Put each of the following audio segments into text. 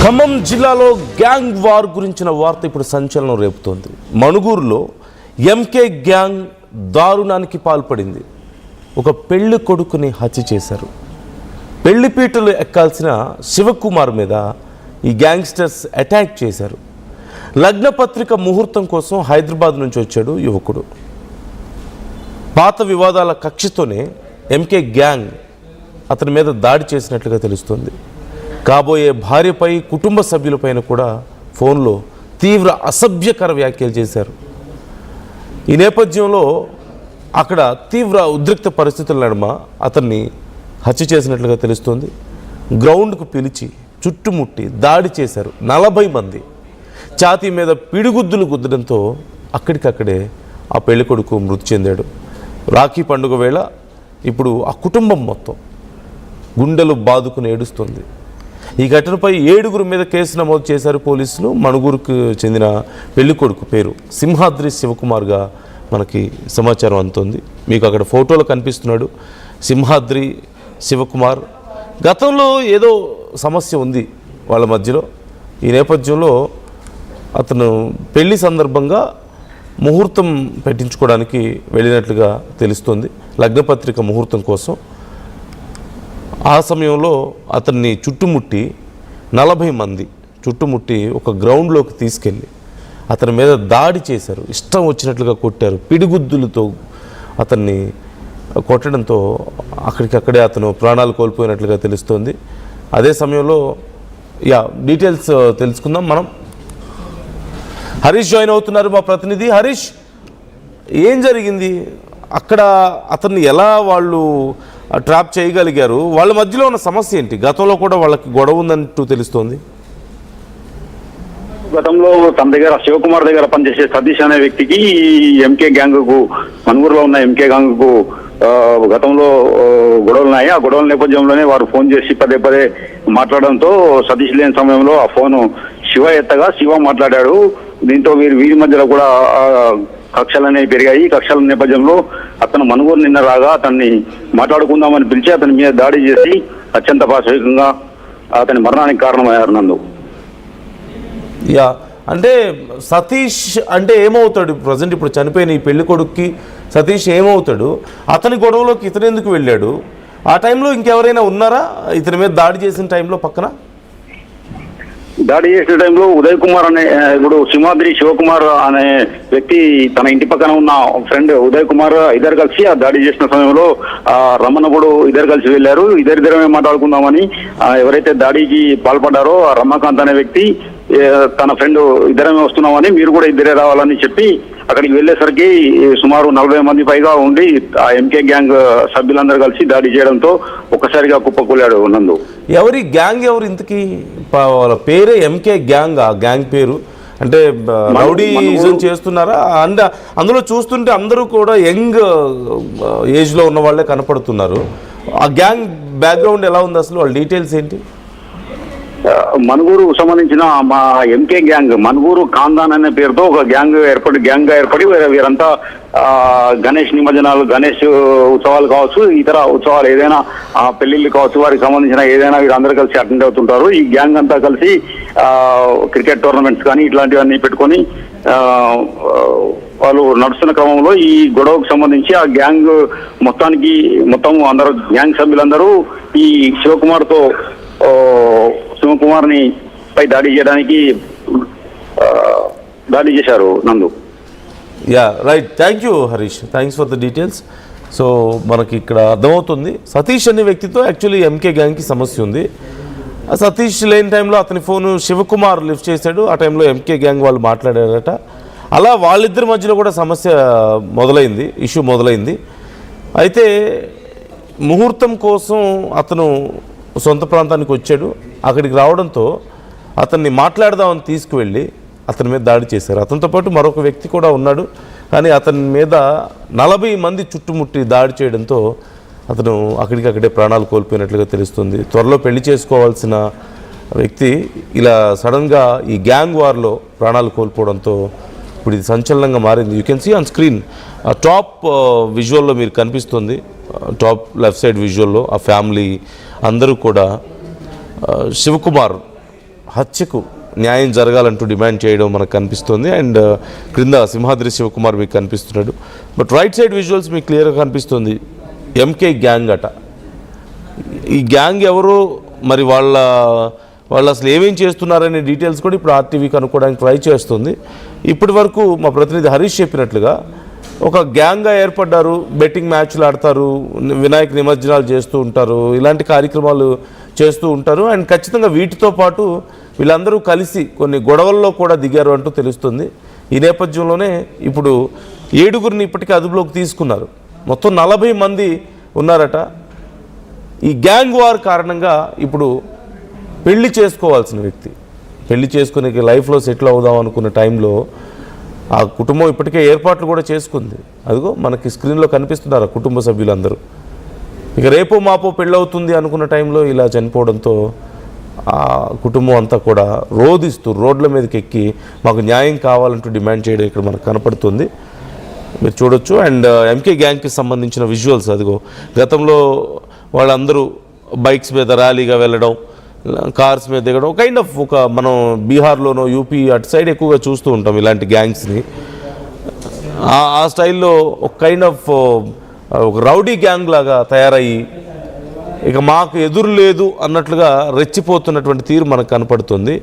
ఖమ్మం జిల్లాలో gang war గురించిన వార్త ఇప్పుడు సంచలనం రేపుతోంది. మణుగూరులో ఎంకే గ్యాంగ్ దారుణానికి పాల్పడింది. ఒక పెళ్లి కొడుకుని హత్య చేశారు. పెళ్లిపీటలు ఎక్కాల్సిన శివకుమార్ మీద ఈ గ్యాంగ్స్టర్స్ అటాక్ చేశారు. లగ్నపత్రిక ముహూర్తం కోసం హైదరాబాద్ నుంచి వచ్చాడు యువకుడు. పాత వివాదాల కక్షతోనే ఎంకే గ్యాంగ్ అతని మీద దాడి చేసినట్లుగా తెలుస్తోంది. కాబోయే భార్యపై కుటుంబ సభ్యులపైన కూడా ఫోన్లో తీవ్ర అసభ్యకర వ్యాఖ్యలు చేశారు. ఈ నేపథ్యంలో అక్కడ తీవ్ర ఉద్రిక్త పరిస్థితుల నడుమ అతన్ని హత్య చేసినట్లుగా తెలుస్తోంది. గ్రౌండ్కు పిలిచి చుట్టుముట్టి దాడి చేశారు. 40 మంది ఛాతీ మీద పిడిగుద్దులు గుద్దడంతో అక్కడికక్కడే ఆ పెళ్ళికొడుకు మృతి చెందాడు. రాఖీ పండుగ వేళ ఇప్పుడు ఆ కుటుంబం మొత్తం గుండెలు బాదుకుని ఏడుస్తుంది. ఈ ఘటనపై 7 మీద కేసు నమోదు చేశారు పోలీసులు. మణుగూరుకు చెందిన పెళ్ళికొడుకు పేరు సింహాద్రి శివకుమార్గా మనకి సమాచారం అందుతుంది. మీకు అక్కడ ఫోటోలో కనిపిస్తున్నాడు సింహాద్రి శివకుమార్. గతంలో ఏదో సమస్య ఉంది వాళ్ళ మధ్యలో. ఈ నేపథ్యంలో అతను పెళ్లి సందర్భంగా ముహూర్తం పెట్టించుకోవడానికి వెళ్ళినట్లుగా తెలుస్తుంది, లగ్నపత్రిక ముహూర్తం కోసం. ఆ సమయంలో అతన్ని చుట్టుముట్టి 40 మంది చుట్టుముట్టి ఒక గ్రౌండ్లోకి తీసుకెళ్ళి అతని మీద దాడి చేశారు. ఇష్టం వచ్చినట్లుగా కొట్టారు. పిడిగుద్దులతో అతన్ని కొట్టడంతో అక్కడికక్కడే అతను ప్రాణాలు కోల్పోయినట్లుగా తెలుస్తోంది. అదే సమయంలో డీటెయిల్స్ తెలుసుకుందాం మనం. హరీష్ జాయిన్ అవుతున్నారు, మా ప్రతినిధి. హరీష్, ఏం జరిగింది అక్కడ? అతన్ని ఎలా వాళ్ళు ట్రాప్ చేయగలిగారు? వాళ్ళ మధ్యలో ఉన్న సమస్య ఏంటి? గతంలో కూడా వాళ్ళకి గొడవ ఉందంటూ తెలుస్తోంది. గతంలో తన దగ్గర శివకుమార్ దగ్గర పనిచేసే సతీష్ అనే వ్యక్తికి ఎంకే గ్యాంగ్ కు, మణుగూరులో ఉన్న ఎంకే గ్యాంగ్ కు గతంలో గొడవలు ఉన్నాయి. ఆ గొడవల నేపథ్యంలోనే వారు ఫోన్ చేసి పదే పదే మాట్లాడడంతో సతీష్ లేని సమయంలో ఆ ఫోను శివ ఎత్తగా శివ మాట్లాడాడు. దీంతో వీరి మధ్యలో కూడా కక్షలు అనేవి పెరిగాయి. కక్షల నేపథ్యంలో అతను మణుగూరు నిన్న రాగా అతన్ని మాట్లాడుకుందామని పిలిచి అతని మీద దాడి చేసి అత్యంత పాశవికంగా అతని మరణానికి కారణమయ్యారు. నందు అంటే సతీష్ అంటే ఏమవుతాడు ప్రజెంట్? ఇప్పుడు చనిపోయిన ఈ పెళ్లి కొడుక్కి సతీష్ ఏమవుతాడు? అతని గొడవలోకి ఇతను ఎందుకు వెళ్ళాడు? ఆ టైంలో ఇంకెవరైనా ఉన్నారా ఇతని మీద దాడి చేసిన టైంలో? పక్కన దాడి చేసిన టైంలో ఉదయ్ కుమార్ అనే, ఇప్పుడు సింహాద్రి శివకుమార్ అనే వ్యక్తి తన ఇంటి పక్కన ఉన్న ఫ్రెండ్ ఉదయ్ కుమార్ ఇద్దరు కలిసి ఆ దాడి చేసిన సమయంలో రమణ కూడా ఇద్దరు కలిసి వెళ్ళారు. ఇద్దరిద్దరమే మాట్లాడుకుందామని ఎవరైతే దాడికి పాల్పడ్డారో ఆ రమాకాంత్ అనే వ్యక్తి తన ఫ్రెండ్ ఇద్దరమే వస్తున్నామని, మీరు కూడా ఇద్దరే రావాలని చెప్పి అక్కడికి వెళ్ళేసరికి సుమారు 40 మంది పైగా ఉండి ఆ ఎంకే గ్యాంగ్ సభ్యులందరూ కలిసి దాడి చేయడంతో ఒక్కసారిగా కుప్పకూలాడు. నందు, ఎవరి గ్యాంగ్? ఎవరు ఇంతకీ? వాళ్ళ పేరే ఎంకే గ్యాంగ్. ఆ గ్యాంగ్ పేరు అంటే రౌడీజం చేస్తున్నారా? అండ్ అందులో చూస్తుంటే అందరూ కూడా యంగ్ ఏజ్లో ఉన్న వాళ్ళే కనపడుతున్నారు. ఆ గ్యాంగ్ బ్యాక్గ్రౌండ్ ఎలా ఉంది అసలు? వాళ్ళ డీటెయిల్స్ ఏంటి? మణుగూరు సంబంధించిన మా ఎంకే గ్యాంగ్ మణుగూరు ఖాందాన్ అనే పేరుతో ఒక గ్యాంగ్ గా ఏర్పడి వీరంతా గణేష్ నిమజ్జనాలు, గణేష్ ఉత్సవాలు కావచ్చు, ఇతర ఉత్సవాలు ఏదైనా పెళ్లిళ్ళు కావచ్చు, వారికి సంబంధించిన ఏదైనా వీరందరూ కలిసి అటెండ్ అవుతుంటారు. ఈ గ్యాంగ్ అంతా కలిసి క్రికెట్ టోర్నమెంట్స్ కానీ ఇట్లాంటివన్నీ పెట్టుకొని వాళ్ళు నడుస్తున్న క్రమంలో ఈ గొడవకు సంబంధించి ఆ గ్యాంగ్ మొత్తం అందరూ గ్యాంగ్ సభ్యులందరూ ఈ శివకుమార్ని పై దాడి చేయడానికి దాడి చేశారు. నందు, right. Thank you Harish, thanks for the details. So మనకి ఇక్కడ అర్థమవుతుంది సతీష్ అనే వ్యక్తితో యాక్చువల్లీ ఎంకే గ్యాంగ్కి సమస్య ఉంది. ఆ సతీష్ లేని టైంలో అతని ఫోను శివకుమార్ లిఫ్ట్ చేశాడు. ఆ టైంలో ఎంకే గ్యాంగ్ వాళ్ళు మాట్లాడారట. అలా వాళ్ళిద్దరి మధ్యలో కూడా సమస్య ఇష్యూ మొదలైంది. అయితే ముహూర్తం కోసం అతను సొంత ప్రాంతానికి వచ్చాడు. అక్కడికి రావడంతో అతన్ని మాట్లాడదామని తీసుకువెళ్ళి అతని మీద దాడి చేశారు. అతనితో పాటు మరొక వ్యక్తి కూడా ఉన్నాడు. కానీ అతని మీద 40 మంది చుట్టుముట్టి దాడి చేయడంతో అతను అక్కడికక్కడే ప్రాణాలు కోల్పోయినట్లుగా తెలుస్తుంది. త్వరలో పెళ్లి చేసుకోవాల్సిన వ్యక్తి ఇలా సడన్గా ఈ గ్యాంగ్ వార్లో ప్రాణాలు కోల్పోవడంతో ఇప్పుడు ఇది సంచలనంగా మారింది. You can see on screen top విజువల్లో మీరు కనిపిస్తుంది. టాప్ లెఫ్ట్ సైడ్ విజువల్లో ఆ ఫ్యామిలీ అందరూ కూడా శివకుమార్ హత్యకు న్యాయం జరగాలంటూ డిమాండ్ చేయడం మనకు కనిపిస్తుంది. అండ్ క్రింద సింహాద్రి శివకుమార్ మీకు కనిపిస్తున్నాడు. బట్ రైట్ సైడ్ విజువల్స్ మీకు క్లియర్గా కనిపిస్తుంది. ఎంకే గ్యాంగ్ అట. ఈ గ్యాంగ్ ఎవరు, మరి వాళ్ళు అసలు ఏమేం చేస్తున్నారనే డీటెయిల్స్ కూడా ఇప్పుడు ఆర్టీవీ కనుక్కోవడానికి ట్రై చేస్తుంది. ఇప్పటి వరకు మా ప్రతినిధి హరీష్ చెప్పినట్లుగా ఒక గ్యాంగ్గా ఏర్పడ్డారు, బెట్టింగ్ మ్యాచ్లు ఆడతారు, వినాయక నిమజ్జనాలు చేస్తూ ఉంటారు, ఇలాంటి కార్యక్రమాలు చేస్తూ ఉంటారు. అండ్ ఖచ్చితంగా వీటితో పాటు వీళ్ళందరూ కలిసి కొన్ని గొడవల్లో కూడా దిగారు అంటూ తెలుస్తుంది. ఈ నేపథ్యంలోనే ఇప్పుడు 7గురిని ఇప్పటికే అదుపులోకి తీసుకున్నారు. మొత్తం 40 మంది ఉన్నారట. ఈ గ్యాంగ్ వార్ కారణంగా ఇప్పుడు పెళ్లి చేసుకోవాల్సిన వ్యక్తి పెళ్లి చేసుకునే లైఫ్లో సెటిల్ అవుదాం అనుకున్న టైంలో ఆ కుటుంబం ఇప్పటికే ఏర్పాట్లు కూడా చేసుకుంది. అదిగో మనకి స్క్రీన్లో కనిపిస్తున్నారు ఆ కుటుంబ సభ్యులందరూ. ఇక రేపో మాపో పెళ్ళవుతుంది అనుకున్న టైంలో ఇలా చనిపోవడంతో ఆ కుటుంబం అంతా కూడా రోధిస్తూ రోడ్ల మీదకి ఎక్కి మాకు న్యాయం కావాలంటూ డిమాండ్ చేయడం ఇక్కడ మనకు కనపడుతుంది, మీరు చూడొచ్చు. అండ్ ఎంకే గ్యాంగ్కి సంబంధించిన విజువల్స్ అదిగో. గతంలో వాళ్ళందరూ బైక్స్ మీద ర్యాలీగా వెళ్ళడం, కార్స్ మీద దిగడం, కైండ్ ఆఫ్ ఒక మనం బీహార్లోనో యూపీ అటు సైడ్ ఎక్కువగా చూస్తూ ఉంటాం ఇలాంటి గ్యాంగ్స్ని. ఆ స్టైల్లో ఒక కైండ్ ఆఫ్ ఒక రౌడీ గ్యాంగ్ లాగా తయారయ్యి ఇక మాకు ఎదురు లేదు అన్నట్లుగా రెచ్చిపోతున్నటువంటి తీరు మనకు కనపడుతుంది.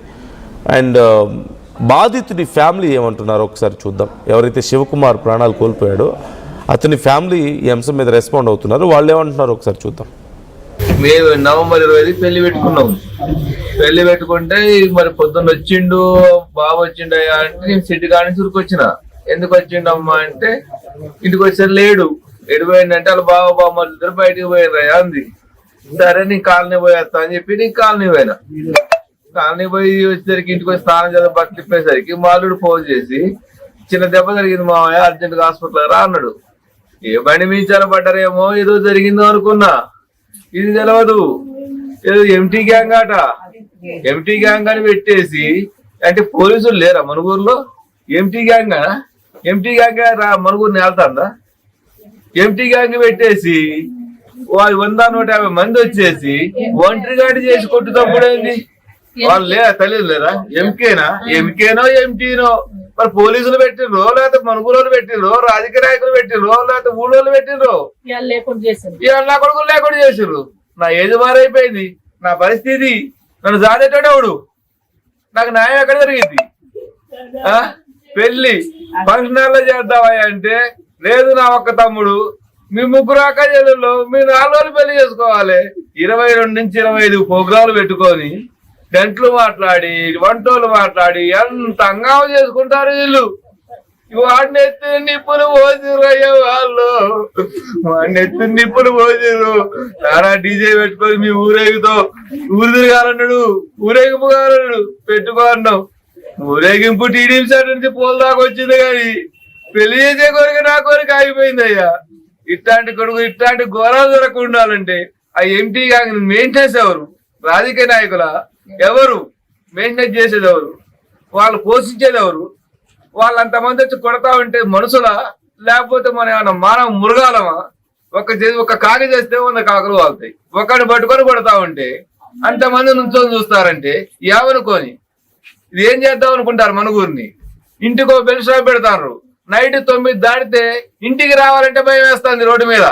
అండ్ బాధితుడి ఫ్యామిలీ ఏమంటున్నారో ఒకసారి చూద్దాం. ఎవరైతే శివకుమార్ ప్రాణాలు కోల్పోయాడో అతని ఫ్యామిలీ ఈ అంశం మీద రెస్పాండ్ అవుతున్నారు. వాళ్ళు ఏమంటున్నారో ఒకసారి చూద్దాం. మేము నవంబర్ 20 పెళ్లి పెట్టుకున్నాం. పెళ్లి పెట్టుకుంటే మరి పొద్దున్న వచ్చిండు, బాబు వచ్చిండయ్యా అంటే నేను సిటీ కాని చురుకొచ్చిన. ఎందుకు వచ్చిండమ్మా అంటే ఇంటికి వచ్చారు లేడు. ఎడిపోయిందంటే వాళ్ళ బావ ఇద్దరు బయటకు పోయినయ్యా అంది. సరే నీ కాలనీ పోయేస్తా అని చెప్పి నీ కాలనీ పోయినా. కాలనీ పోయి వచ్చేసరికి ఇంటికి వచ్చి స్నానం చేద్దాం బట్టలు తిప్పేసరికి మాలుడు ఫోన్ చేసి చిన్న దెబ్బ జరిగింది మామయ్య, అర్జెంట్ హాస్పిటల్ రా అన్నాడు. ఏ బండి మించాల పడ్డారేమో ఏదో జరిగిందో అనుకున్నా. ఇది తెలియదు, ఏదో ఎంటీ గ్యాంగ్ అట. ఎంటీ గ్యాంగ్ అని పెట్టేసి అంటే పోలీసులు లేరా మనుగూరులో? ఎంటీ గ్యాంగ్ ఎంటీ గ్యాంగ్ రా మనుగూరుని వెళ్తాందా? ఎంటీ గ్యాంగ్ పెట్టేసి వాళ్ళు 100-150 మంది వచ్చేసి ఒంటరి గాడి చేసి కొట్టుతప్పుడేంది? వాళ్ళు లేదా తెలియదు లేదా? ఎంకేనో ఎంటీనో మరి పోలీసులు పెట్టిండ్రో లేకపోతే మనుగోలు పెట్టిండ్రో, రాజకీయ నాయకులు పెట్టిండ్రో లేకపోతే ఊళ్ళోళ్ళు పెట్టిండ్రో, ఇవాళ నా కొడుకులు లేకుండా చేసిండ్రు. నా ఏజ్ మారైపోయింది, నా పరిస్థితి, నన్ను సాధేటోడెవడు? నాకు న్యాయం ఎక్కడ జరిగింది? పెళ్లి ఫంక్షన్ హాల్లో చేద్దామా అంటే లేదు, నా ఒక్క తమ్ముడు, మీ 3 అక్క చెల్లెళ్ళు మీ 4 రోజులు పెళ్లి చేసుకోవాలి. 22 నుంచి 25 ప్రోగ్రాంలు పెట్టుకొని గంటలు మాట్లాడి వంటలు మాట్లాడి ఎంత అంగామ చేసుకుంటారు వీళ్ళు. వాడిని ఎత్తి నిప్పులు పోసిరు అయ్యే వాళ్ళు, వాడిని ఎత్తి నిప్పులు పోసిరు. నారా డీజే పెట్టుకొని మీ ఊరేగుతో ఊరు తిరగాలన్నాడు, ఊరేగింపు కాలన్నాడు, పెట్టుకో అన్నావు. ఊరేగింపు టీడీపీ సైడ్ నుంచి పోల్ దాకా వచ్చింది కానీ పెళ్లి చేసే కోరిక నా కోరిక ఆగిపోయింది అయ్యా. ఇట్లాంటి కొడుకు ఇట్లాంటి ఘోరాలు జరగకుండా ఉండాలంటే ఆ ఎంటీ గ్యాంగ్ మెయింటెనెన్స్ ఎవరు? రాజకీయ నాయకుల ఎవరు? మెయింటెనెన్స్ చేసేది ఎవరు? వాళ్ళు పోషించేది ఎవరు? వాళ్ళంతమంది వచ్చి కొడతా ఉంటే మనుషులా లేకపోతే మన ఏమన్నా మానవ మృగాలమా? ఒక కాకి చేస్తే 100 కాకులు వాళ్తాయి. ఒకరిని పట్టుకొని కొడతా ఉంటే అంతమంది నుంచొని చూస్తారంటే ఏమనుకోని ఇది ఏం చేద్దాం అనుకుంటారు? మనుగూరిని ఇంటికో బెల్ షాప్ పెడతారు. నైట్ 9 దాటితే ఇంటికి రావాలంటే భయం వేస్తుంది. రోడ్డు మీద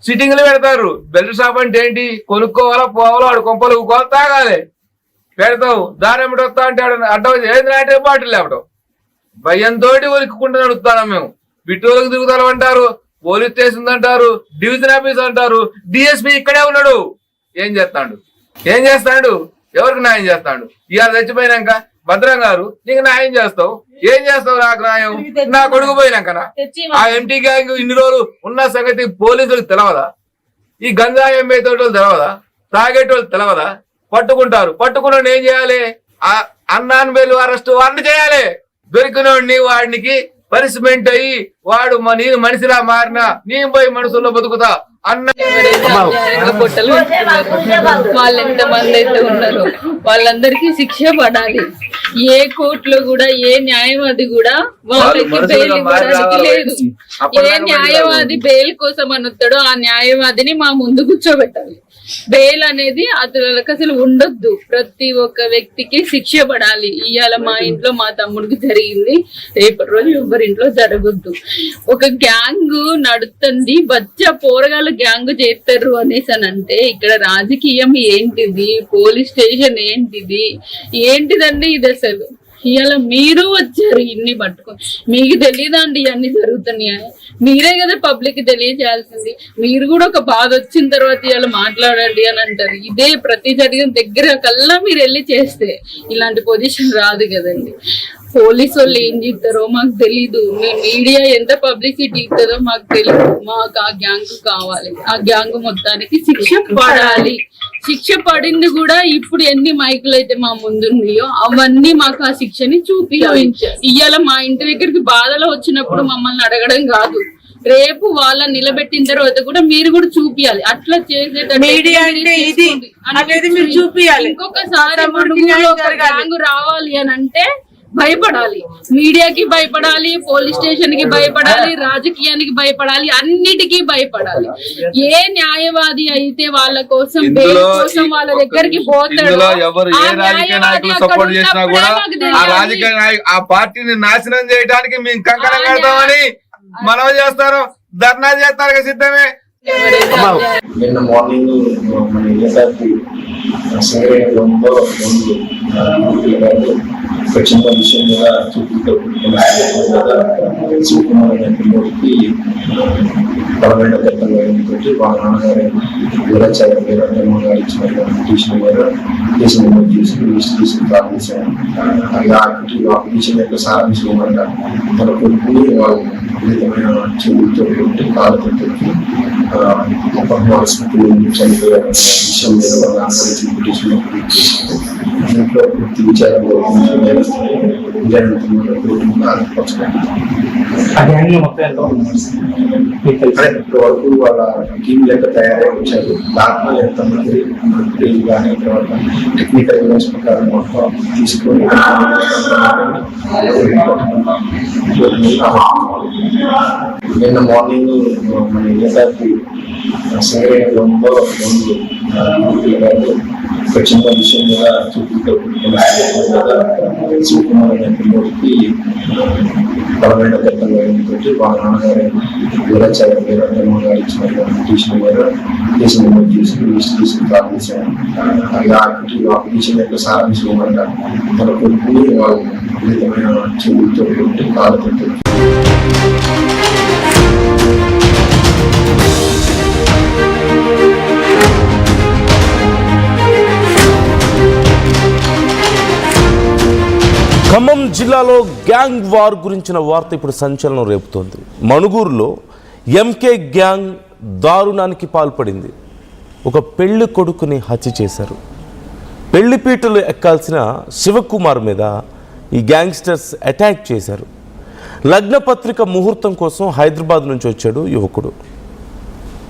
సిట్టింగ్లు పెడతారు. బెల్ షాప్ అంటే ఏంటి? కొనుక్కోవాలా, పోవాలా, ఆడు కొంపలు తాగాలి, పెడతావు. దాని ఎమ్మటి వస్తా అంటే అడ్డం ఏంది అంటే బాటిల్ లేపడం. భయంతో ఒలుక్కుంటూ నడుస్తాను మేము. బిట్టోలకు తిరుగుతాం అంటారు, పోలీస్ స్టేషన్ అంటారు, డివిజన్ ఆఫీస్ అంటారు, డిఎస్పీ ఇక్కడే ఉన్నాడు. ఏం చేస్తాడు? ఎవరికి న్యాయం చేస్తాడు? ఇవాళ చచ్చిపోయినాక భద్రం గారు నీకు న్యాయం చేస్తావు, ఏం చేస్తావు? నాకు న్యాయం నా కొడుకు పోయినాకనా? ఆ ఎంటీ గ్యాంగ్ ఇన్ని రోజులు ఉన్న సంగతి పోలీసులకు తెలవదా? ఈ గంజాయి అమ్మేతోటి తెలవదా? తాగేటోళ్ళు తెలవదా? పట్టుకున్న ఏం చేయాలి? అన్నాన్ బెల్లు అరెస్ట్ వాడిని చేయాలి. దొరికినోడిని వాడికి పనిష్మెంట్ అయ్యి వాడు నేను మనిషిలా మారినా నేను పోయి మనుషుల్లో బతుకుతా అన్న పొట్టలు వాళ్ళు ఎంత మంది అయితే ఉన్నారో వాళ్ళందరికీ శిక్ష పడాలి. ఏ కోర్టులో కూడా ఏ న్యాయవాది కూడా వాళ్ళకి బెయిల్ ఇవ్వడానికి లేదు. ఏ న్యాయవాది బెయిల్ కోసం అని వస్తాడో ఆ న్యాయవాదిని మా ముందు కూర్చోబెట్టాలి. బెయిల్ అనేది అతనికి అసలు ఉండొద్దు. ప్రతి ఒక్క వ్యక్తికి శిక్ష పడాలి. ఇవాళ మా ఇంట్లో మా తమ్ముడికి జరిగింది, రేపటి రోజు ఎవరింట్లో జరగొద్దు. ఒక గ్యాంగ్ నడుస్తుంది, బచ్చా పోరగాళ్ళ గ్యాంగ్ చేస్తారు అనేసి అంటే ఇక్కడ రాజకీయం ఏంటిది, పోలీస్ స్టేషన్ ఏంటిదండి ఇది అసలు? ఇవాళ మీరు వచ్చారు ఇన్ని పట్టుకొని, మీకు తెలియదండి ఇవన్నీ జరుగుతున్నాయి. మీరే కదా పబ్లిక్ తెలియజేయాల్సింది. మీరు కూడా ఒక బాధ వచ్చిన తర్వాత ఇవాళ మాట్లాడండి అని అంటారు. ఇదే ప్రతి జరిగిన దగ్గర కల్లా మీరు వెళ్ళి చేస్తే ఇలాంటి పొజిషన్ రాదు కదండి. పోలీసు వాళ్ళు ఏం చేస్తారో మాకు తెలీదు, మీడియా ఎంత పబ్లిసిటీ ఇస్తుందో మాకు తెలీదు. మాకు ఆ గ్యాంగ్ కావాలి, ఆ గ్యాంగ్ మొత్తానికి శిక్ష పడాలి. శిక్ష పడింది కూడా ఇప్పుడు ఎన్ని మైకులు అయితే మా ముందున్నాయో అవన్నీ మాకు ఆ శిక్షని చూపించాలి. ఇవాళ మా ఇంటి దగ్గరికి బాధలో వచ్చినప్పుడు మమ్మల్ని అడగడం కాదు, రేపు వాళ్ళని నిలబెట్టిన తర్వాత కూడా మీరు కూడా చూపియాలి. అట్లా చేసేటప్పుడు ఇంకొకసారి గ్యాంగ్ రావాలి అని అంటే భయపడాలి. మీడియాకి భయపడాలి, పోలీస్ స్టేషన్ కి భయపడాలి, రాజకీయానికి భయపడాలి, అన్నిటికీ భయపడాలి. ఏ న్యాయవాది అయితే వాళ్ళ కోసం వాళ్ళ దగ్గరికి పోతాడో ఆ పార్టీని నాశనం చేయడానికి మేము కంకణం కడతామని మనం చేస్తారు, ధర్నా చేస్తారు సిద్ధమే. నిన్న మార్నింగ్ మన ఏసారి సింగరేణిలో ఒక చిన్న విషయం మీద చూపుతో శివకుమార్ అనే పిల్లలకి 12వ తరగతి వేయడంతో వాళ్ళ నాన్నగారు వీరాచార్య గారు జగన్మోహన్ గారు ఇచ్చిన పిటిషన్ మీద కేసు నమోదు చేసి లిస్ట్ తీసుకుని ప్రారంభించారు. ఆ పిటిషన్ యొక్క సారాంశం ఏమనగా తన కొడుకుని వాళ్ళు విధమైన చెవులతో కాళ్ళతో చనిపోయారు విషయం మీద వాళ్ళ నాన్నగారు పిటిషన్ దీంట్లో పూర్తి విచారంలో వరకు వాళ్ళ టీం లెక్క తయారై వచ్చారు. దాంట్లో ఎంతమంది కానీ తర్వాత టెక్నికల్ ఎవిడెన్స్ ప్రకారం మొత్తం తీసుకొని నిన్న మార్నింగ్ మన ఏసారి సింగరేణిలో ఒక చిన్న విషయం మీద చూపుతో శివకుమార్ అనే పిల్లలకి 12వ తరగతి వేయడంతో వాళ్ళ నాన్నగారు వీరాచార్య గారు జగన్మోహన్ గారు ఇచ్చిన పిటిషన్ మీద కేసు నమోదు చేసి లిస్ట్ తీసుకుని ప్రారంభించారు. ఆ పిటిషన్ యొక్క సారాంశం ఏమనగా తన కొడుకుని వాళ్ళు విధమైన చెవులతో కాళ్ళతో ఖమ్మం జిల్లాలో గ్యాంగ్ వార్ గురించిన వార్త ఇప్పుడు సంచలనం రేపుతోంది. మణుగూరులో ఎంకే గ్యాంగ్ దారుణానికి పాల్పడింది. ఒక పెళ్లి కొడుకుని హత్య చేశారు. పెళ్లిపీటలు ఎక్కాల్సిన శివకుమార్ మీద ఈ గ్యాంగ్స్టర్స్ అటాక్ చేశారు. లగ్నపత్రిక ముహూర్తం కోసం హైదరాబాద్ నుంచి వచ్చాడు యువకుడు.